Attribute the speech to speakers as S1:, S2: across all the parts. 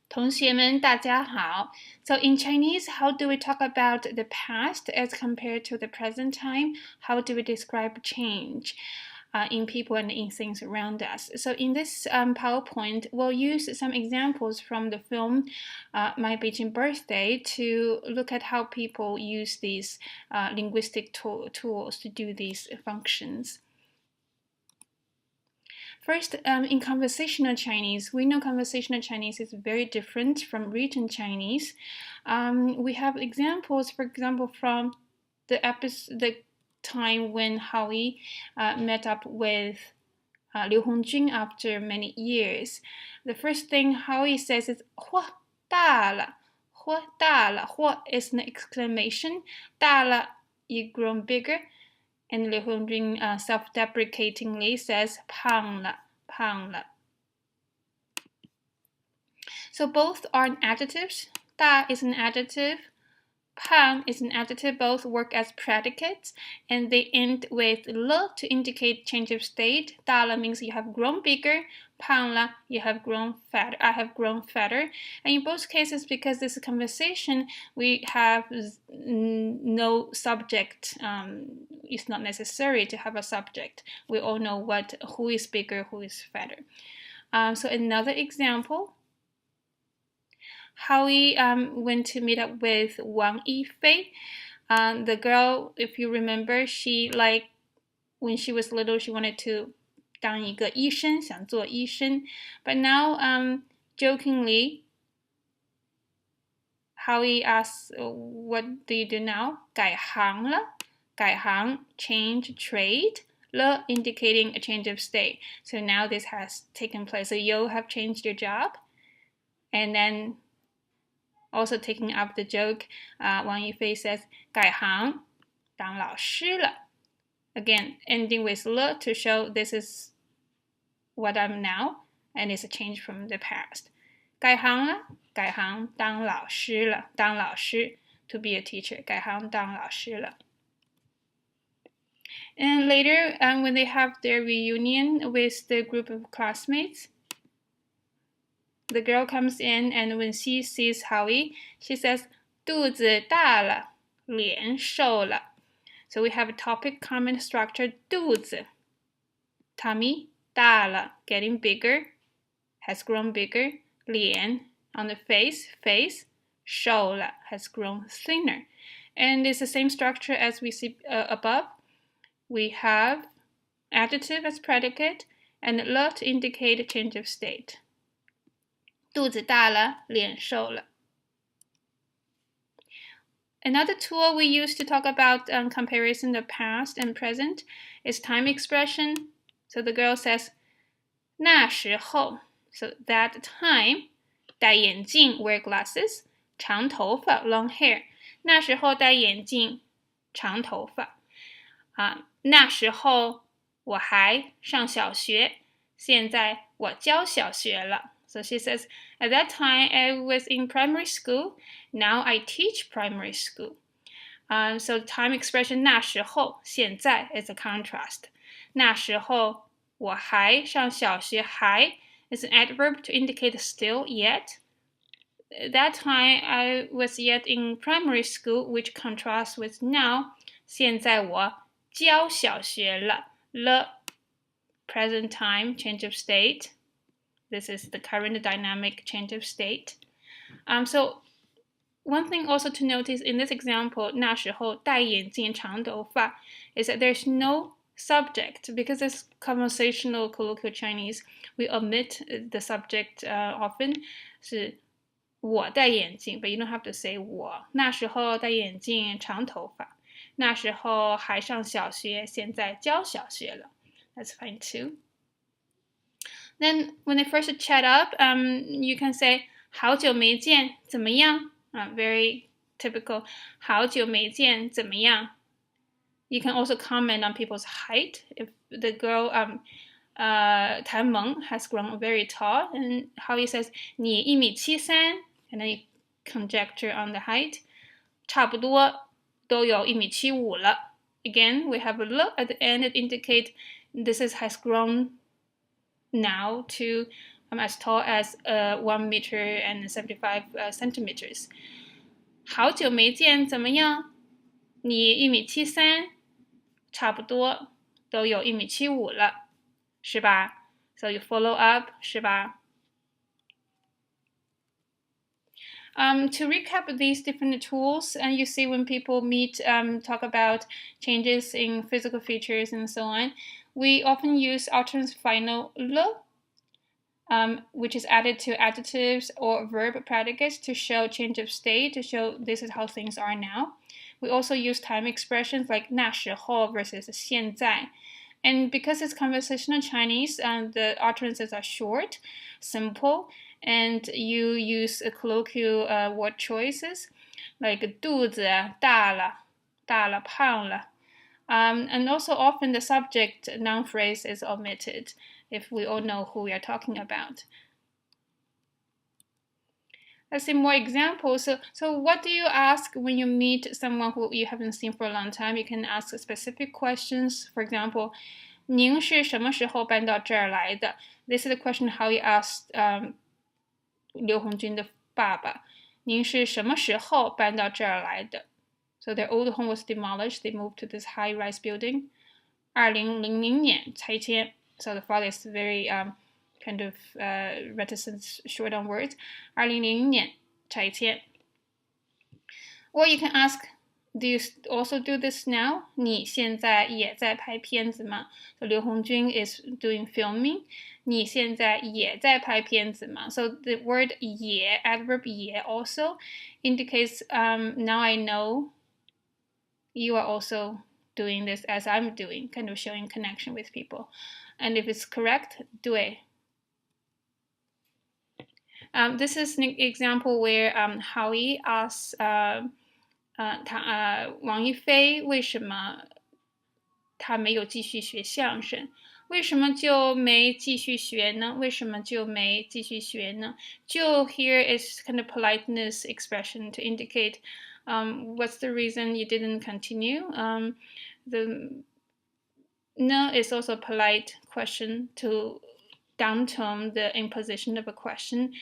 S1: 同学们，大家好。So in Chinese, how do we talk about the past as compared to the present time? How do we describe change in people and in things around us? So in this PowerPoint, we'll use some examples from the film My Beijing Birthday to look at how people use these linguistic tools to do these functions. First, in conversational Chinese, we know conversational Chinese is very different from written Chinese. We have examples, for example, from the time when Howie met up with Liu Hongjun after many years. The first thing Howie says is 嚯大了,嚯大了,嚯 is an exclamation. 大了, you've grown bigger. And Liu Hongjun self-deprecatingly says 胖了,胖了. So both are adjectives. 大 is an adjective. 胖 is an adjective. Both work as predicates, and they end with 了 to indicate change of state. 大了 means you have grown bigger. 胖了 you have grown fatter. I have grown fatter. And in both cases, because this is a conversation, we have no subject. It's not necessary to have a subject. We all know who is bigger, who is fatter. So another example. Howie went to meet up with Wang Yifei. The girl, if you remember, when she was little, she wanted to 当一个医生, 想做医生. But now, jokingly, Howie asks, what do you do now? 改行了. 改行, change, trade. 了 indicating a change of state. So now this has taken place. So you have changed your job. And then also taking up the joke, Wang Yifei says 改行当老师了. Again, ending with 了 to show this is what I'm now, and it's a change from the past. 改行了,改行当老师了,当老师 to be a teacher. 改行当老师了. And later, when they have their reunion with the group of classmates, the girl comes in, and when she sees Howie, she says, 肚子大了,脸瘦了. So we have a topic comment structure, 肚子, tummy, 大了, getting bigger, has grown bigger, 脸, on the face, 瘦了, has grown thinner. And it's the same structure as we see above. We have adjective as predicate, and 了 to indicate a change of state. 肚子大了,脸瘦了. Another tool we use to talk about comparison of past and present is time expression. So the girl says, 那时候, so that time, 戴眼镜, wear glasses, 长头发, long hair. 那时候戴眼镜, 长头发. 那时候我还上小学, 现在我教小学了. So she says, at that time I was in primary school, now I teach primary school. So time expression 那时候, 现在 is a contrast. 那时候我还上小学, 还 is an adverb to indicate still, yet. That time I was yet in primary school, which contrasts with now. 现在我教小学了. 了 present time, change of state. This is the current dynamic change of state. So one thing also to notice in this example, 那时候戴眼镜长头发, is that there's no subject. Because it's conversational colloquial Chinese, we omit the subject often. 是我戴眼镜, but you don't have to say 我. 那时候戴眼镜长头发. 那时候还上小学, 现在教小学了. That's fine too. Then when they first chat up, you can say 好久没见,怎么样? Very typical. 好久没见,怎么样? You can also comment on people's height. If the girl, Tan Meng, has grown very tall, and Howie says 你1.73 米, and then you conjecture on the height. 差不多都有1.75 米了. Again, we have a 了 at the end that indicate this has grown now to as tall as 1 meter and 75 centimeters. 好久没见，怎么样？你1.73米，差不多都有1.75米了，是吧？ So you follow up, 是吧？To recap these different tools, and you see when people meet, talk about changes in physical features and so on, we often use alternate final lo, which is added to adjectives or verb predicates to show change of state, to show this is how things are now. We also use time expressions like 那时候 versus 现在. And because it's conversational Chinese, the utterances are short, simple, and you use colloquial word choices like 肚子大了,胖了. And also often the subject noun phrase is omitted if we all know who we are talking about. Let's see more examples. So what do you ask when you meet someone who you haven't seen for a long time? You can ask specific questions. For example, 您是什么时候搬到这儿来的? This is the question how you asked 刘红军的爸爸. 您是什么时候搬到这儿来的? So their old home was demolished. They moved to this high-rise building. 2000年拆迁. So the father is very kind of reticent, short on words. 2000年拆迁. Or you can ask, do you also do this now? 你现在也在拍片子吗? So Liu Hongjun is doing filming. 你现在也在拍片子吗? So the word 也, adverb 也 also indicates now I know you are also doing this as I'm doing, kind of showing connection with people. And if it's correct, 对. This is an example where Howie asks 王一菲为什么他没有继续学相声？为什么就没继续学呢？为什么就没继续学呢？就 here is kind of politeness expression to indicate what's the reason you didn't continue. The no is also a polite question to downtone the imposition of a question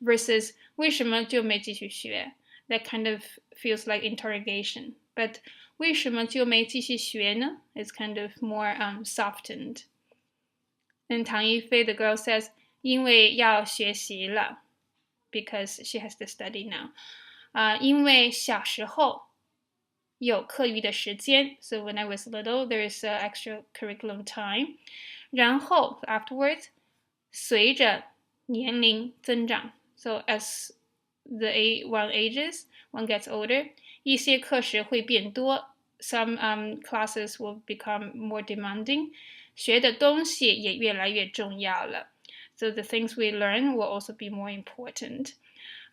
S1: versus 为什么就没继续学? That kind of feels like interrogation. But 为什么就没继续学呢? Is kind of more softened. And Tang Yifei, the girl, says 因为要学习了 because she has to study now. 因为小时候有课余的时间 So when I was little, there is extra curriculum time. 然后 afterwards, 随着年龄增长 So as one ages, one gets older, 一些课时会变多 Some classes will become more demanding. 学的东西也越来越重要了 So the things we learn will also be more important.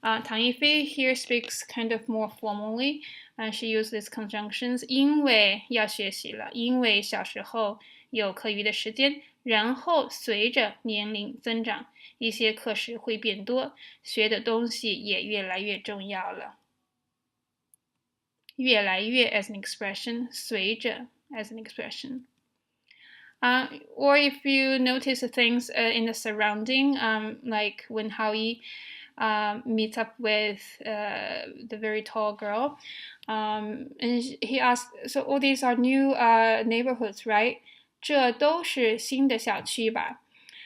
S1: Tang Yifei here speaks kind of more formally, and she uses conjunctions 因为要学习了因为小时候有课余的时间然后随着年龄增长一些课时会变多学的东西也越来越重要了越来越 as an expression 随着 as an expression or if you notice things in the surrounding like when Howie meets up with the very tall girl. And he asked, so all these are new neighborhoods, right? 这都是新的小区吧?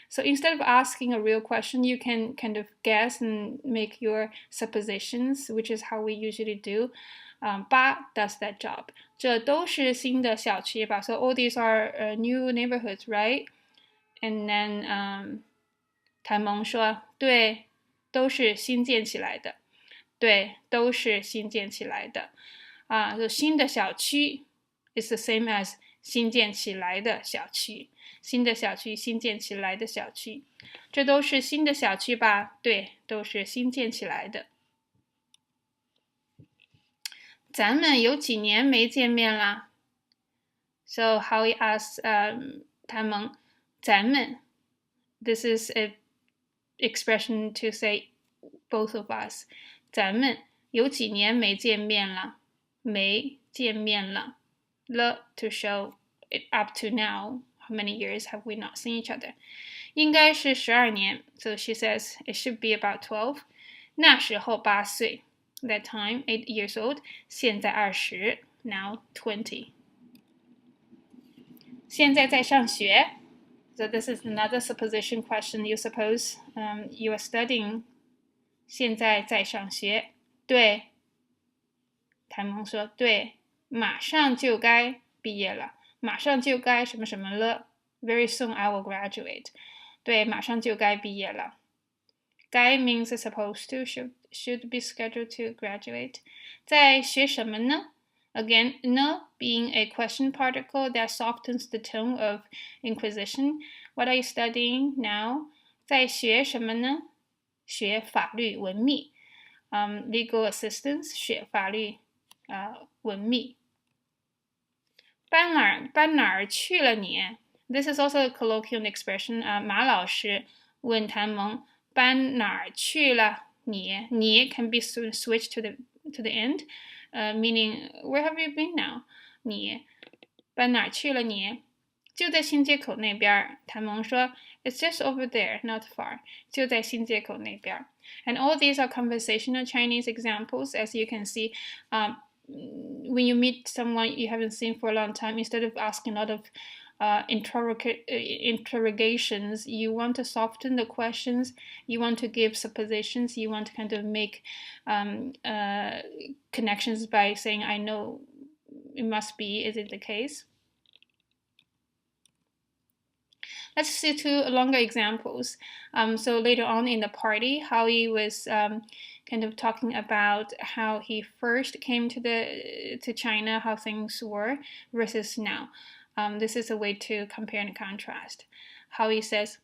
S1: So instead of asking a real question, you can kind of guess and make your suppositions, which is how we usually do. 八 does that job. 这都是新的小区吧? So all these are new neighborhoods, right? And then 谭萌说，对。都是新建起来的，对，都是新建起来的，就新的小区 is the same as 新建起来的小区，新的小区，新建起来的小区，这都是新的小区吧？对，都是新建起来的。咱们有几年没见面啦 ？So Howie asks 谭萌，咱们 ，this is a expression to say both of us. 咱们有几年没见面了？没见面了。了 to show it up to now. How many years have we not seen each other? 应该是12年。So she says it should be about 12. 那时候8岁 that time 8 years old. 现在20 now 20. 现在在上学 So this is another supposition question. You suppose you are studying. 现在在上学。对，谭萌说对，马上就该毕业了，马上就该什么什么了。Very soon I will graduate. 对，马上就该毕业了。该 means supposed to, should be scheduled to graduate. 在学什么呢？Again, ne being a question particle that softens the tone of inquisition. What are you studying now? 在学什么呢？学法律文秘。Legal assistance 学法律文秘。搬哪儿去了你 ？This is also a colloquial expression. 马老师问谭萌搬哪儿去了你？你 can be switched to the end, meaning where have you been now? 你搬哪儿去了你？就在新街口那边。谭萌说 It's just over there, not far. 就在新街口那边。And all these are conversational Chinese examples, as you can see. When you meet someone you haven't seen for a long time, instead of asking a lot of interrogations, you want to soften the questions, you want to give suppositions, you want to kind of make connections by saying, I know it must be, is it the case? Let's see two longer examples. So later on in the party, Howie was kind of talking about how he first came to China, how things were versus now. This is a way to compare and contrast. Howie says,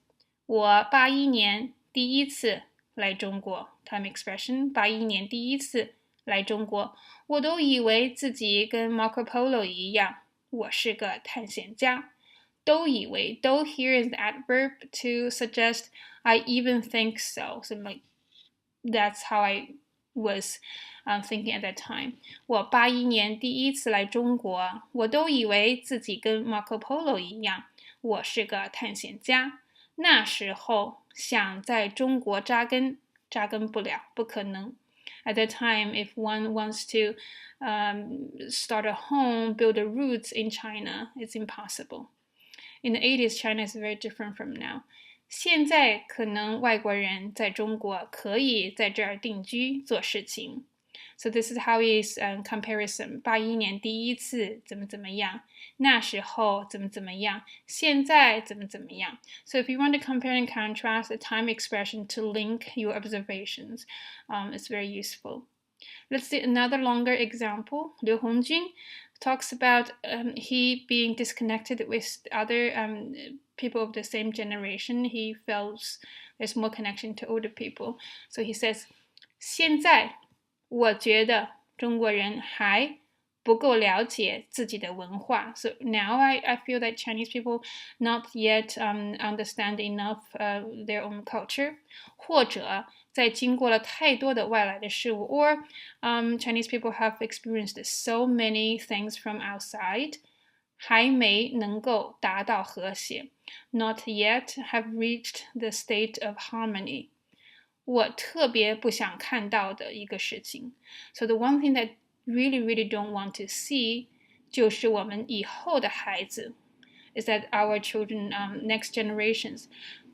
S1: 我81年第一次来中国 time expression 81年第一次来中国，我都以为自己跟 Marco Polo 一样，我是个探险家。都以为 do here is the adverb to suggest I even think so. So like that's how I was thinking at that time. 我81年第一次来中国，我都以为自己跟 Marco Polo 一样，我是个探险家。那时候想在中国扎根，扎根不了，不可能。At that time, if one wants to start a home, build a roots in China, it's impossible. In the 80s, China is very different from now. 现在可能外国人在中国可以在这儿定居做事情。So this is how is comparison. 81年第一次怎么怎么样，那时候怎么怎么样，现在怎么怎么样。So if you want to compare and contrast a time expression to link your observations, it's very useful. Let's see another longer example. Liu Hongjun talks about he being disconnected with other people of the same generation. He feels there's more connection to older people. So he says, 现在我觉得中国人还不够了解自己的文化. So now I feel that Chinese people not yet understand enough their own culture. 或者在经过了太多的外来的事物 or Chinese people have experienced so many things from outside, 还没能够达到和谐 not yet have reached the state of harmony. 我特别不想看到的一个事情 So the one thing that really don't want to see 就是我们以后的孩子 is that our children, next generations,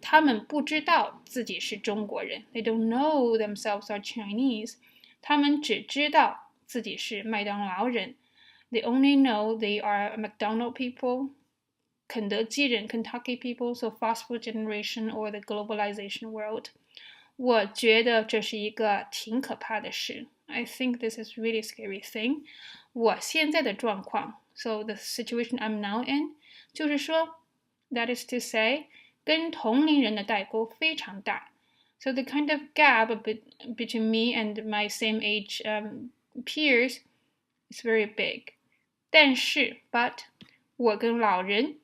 S1: 他们不知道自己是中国人 They don't know themselves are Chinese. 他们只知道自己是麦当劳人 They only know they are McDonald people, 肯德基人 Kentucky people, so fast food generation or the globalization world. 我觉得这是一个挺可怕的事 I think this is really a scary thing. 我现在的状况 so the situation I'm now in 就是说 that is to say 跟同龄人的代沟非常大 So the kind of gap between me and my same age peers is very big. 但是 but 我跟老人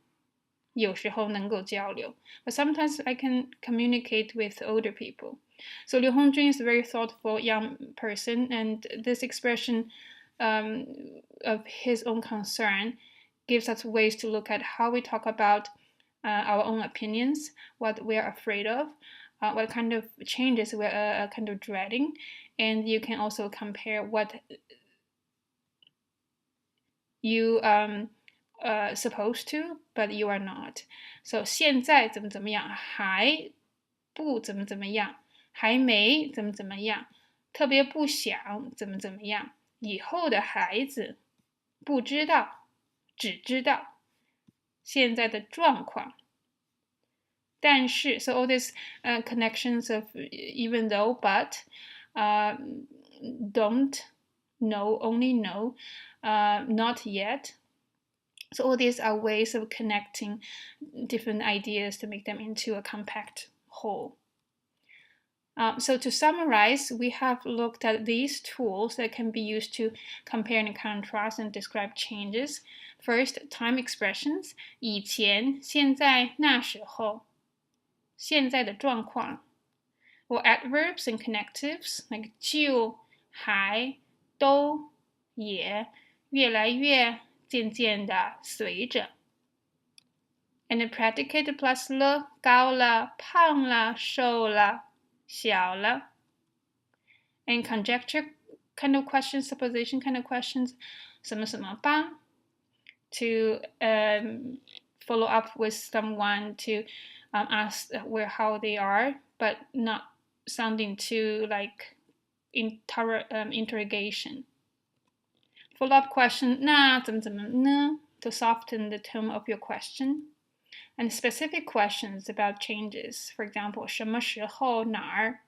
S1: 有时候能够交流 but sometimes I can communicate with older people. So Liu Hongjun is a very thoughtful young person, and this expression of his own concern gives us ways to look at how we talk about our own opinions, what we're afraid of, what kind of changes we're kind of dreading, and you can also compare what you supposed to, but you are not. So 现在怎么怎么样，还不怎么怎么样，还没怎么怎么样，特别不想怎么怎么样，以后的孩子不知道，只知道现在的状况。但是 so all these connections of even though, but, don't, no, only no, not yet. So all these are ways of connecting different ideas to make them into a compact whole. So to summarize, we have looked at these tools that can be used to compare and contrast and describe changes. First, time expressions, 以前、现在、那时候。现在的状况 or adverbs and connectives like 就、还、都、也、越来越、渐渐的、随着 and the predicate plus 了、高了、胖了、瘦了、小了 and conjecture kind of questions, supposition kind of questions 什么什么吧 to follow up with someone to ask how they are, but not sounding too like interrogation. Follow-up question, 那怎么怎么呢? To soften the tone of your question. And specific questions about changes. For example, 什么时候哪儿?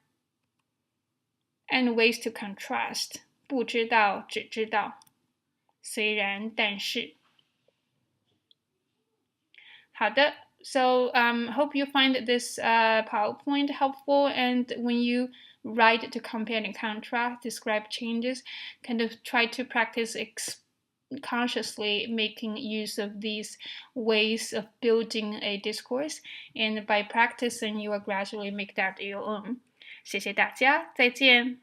S1: And ways to contrast. 不知道只知道虽然但是好的 So hope you find this PowerPoint helpful, and when you write to compare and contrast, describe changes, kind of try to practice consciously making use of these ways of building a discourse, and by practicing, you will gradually make that your own. 谢谢大家，再见。